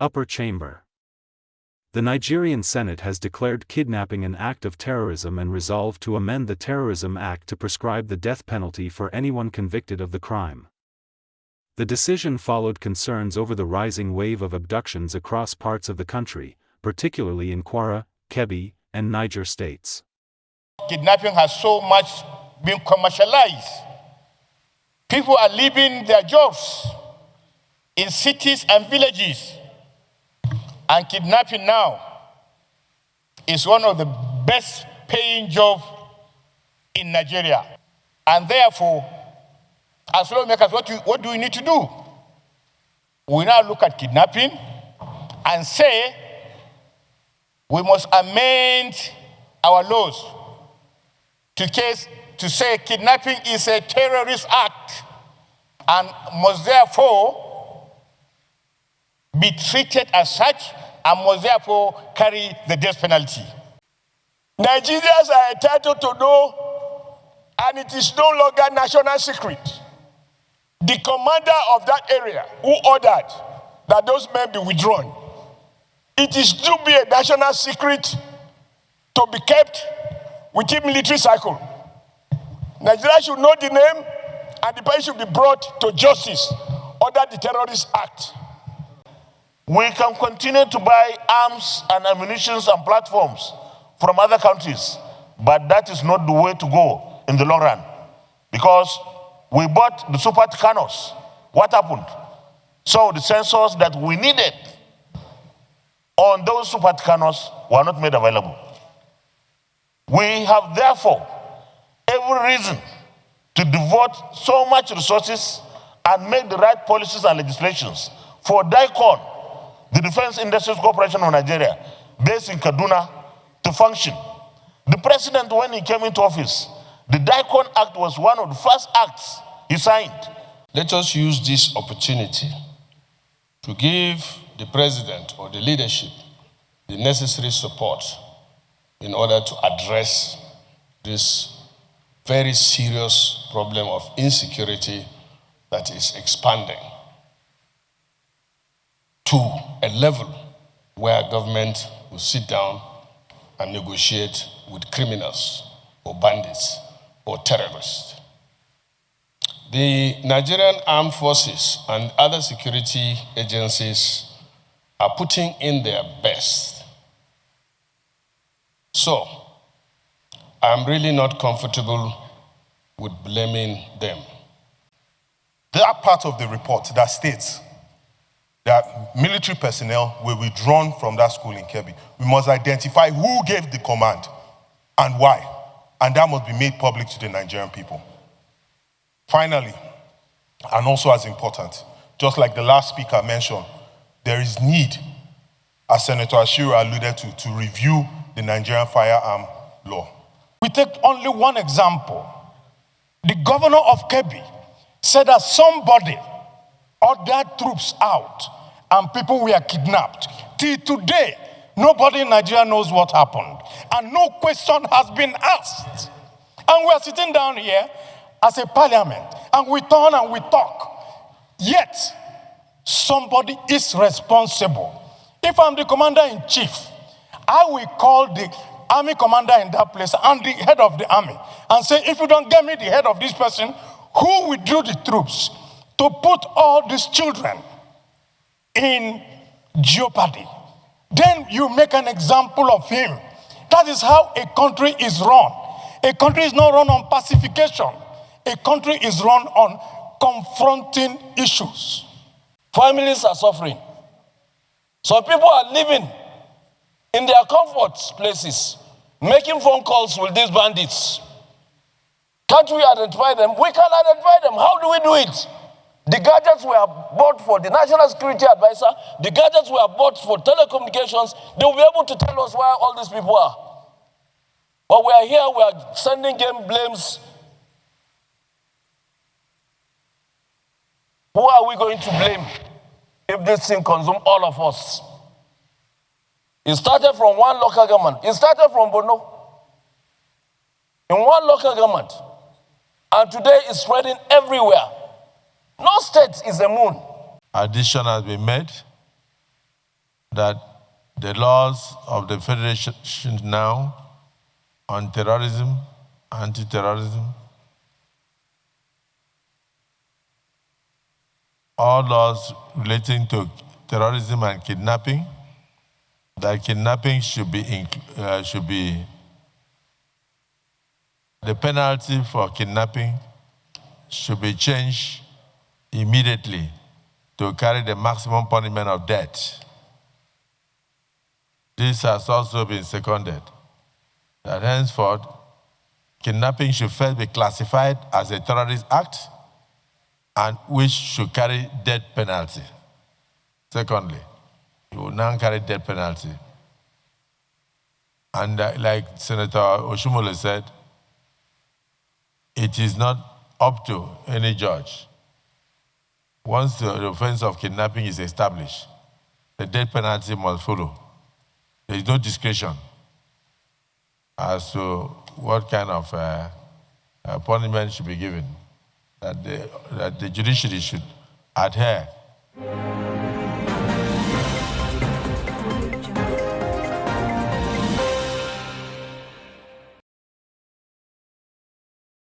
Upper Chamber. The Nigerian Senate has declared kidnapping an act of terrorism and resolved to amend the Terrorism Act to prescribe the death penalty for anyone convicted of the crime. The decision followed concerns over the rising wave of abductions across parts of the country, particularly in Kwara, Kebbi, and Niger states. Kidnapping has so much been commercialized. People are leaving their jobs in cities and villages. And kidnapping now is one of the best paying jobs in Nigeria. And therefore, as lawmakers, what do we need to do? We now look at kidnapping and say we must amend our laws to say kidnapping is a terrorist act and must therefore be treated as such and must therefore carry the death penalty. Nigerians are entitled to know, and it is no longer national secret. The commander of that area who ordered that those men be withdrawn, it is to be a national secret to be kept within military cycle. Nigeria should know the name and the person should be brought to justice under the Terrorist Act. We can continue to buy arms and ammunition and platforms from other countries, but that is not the way to go in the long run. Because we bought the Super Tucanos. What happened? So the sensors that we needed on those Super Tucanos were not made available. We have therefore every reason to devote so much resources and make the right policies and legislations for DICON, the Defense Industries Corporation of Nigeria, based in Kaduna, to function. The president, when he came into office, the DICON Act was one of the first acts he signed. Let us use this opportunity to give the president or the leadership the necessary support in order to address this very serious problem of insecurity that is expanding to a level where government will sit down and negotiate with criminals or bandits or terrorists. The Nigerian Armed Forces and other security agencies are putting in their best. So, I'm really not comfortable with blaming them. There are part of the report that states that military personnel were withdrawn from that school in Kebbi. We must identify who gave the command and why, and that must be made public to the Nigerian people. Finally, and also as important, just like the last speaker mentioned, there is need, as Senator Ashiru alluded to review the Nigerian firearm law. We take only one example. The governor of Kebbi said that somebody ordered troops out and people were kidnapped. Till today, nobody in Nigeria knows what happened. And no question has been asked. And we are sitting down here as a parliament and we turn and we talk. Yet, somebody is responsible. If I'm the commander-in-chief, I will call the army commander in that place and the head of the army and say, if you don't get me the head of this person, who withdrew the troops to put all these children in jeopardy? Then you make an example of him. That is how a country is run. A country is not run on pacification. A country is run on confronting issues. Families are suffering. Some people are living in their comfort places, making phone calls with these bandits. Can't we identify them? We can identify them. How do we do it? The gadgets were bought for the National Security Advisor. The gadgets were bought for telecommunications. They will be able to tell us where all these people are. But we are here, we are sending them blames. Who are we going to blame if this thing consumes all of us? It started from one local government. It started from Borno. In one local government. And today it's spreading everywhere. No state is a moon. Addition has been made that the laws of the Federation now on terrorism, anti-terrorism, all laws relating to terrorism and kidnapping, that kidnapping should be the penalty for kidnapping should be changed immediately to carry the maximum punishment of death. This has also been seconded, that henceforth, kidnapping should first be classified as a terrorist act and which should carry death penalty. Secondly, it will now carry death penalty. And like Senator Oshumole said, it is not up to any judge. Once the offense of kidnapping is established, the death penalty must follow. There is no discretion as to what kind of punishment should be given, that the judiciary should adhere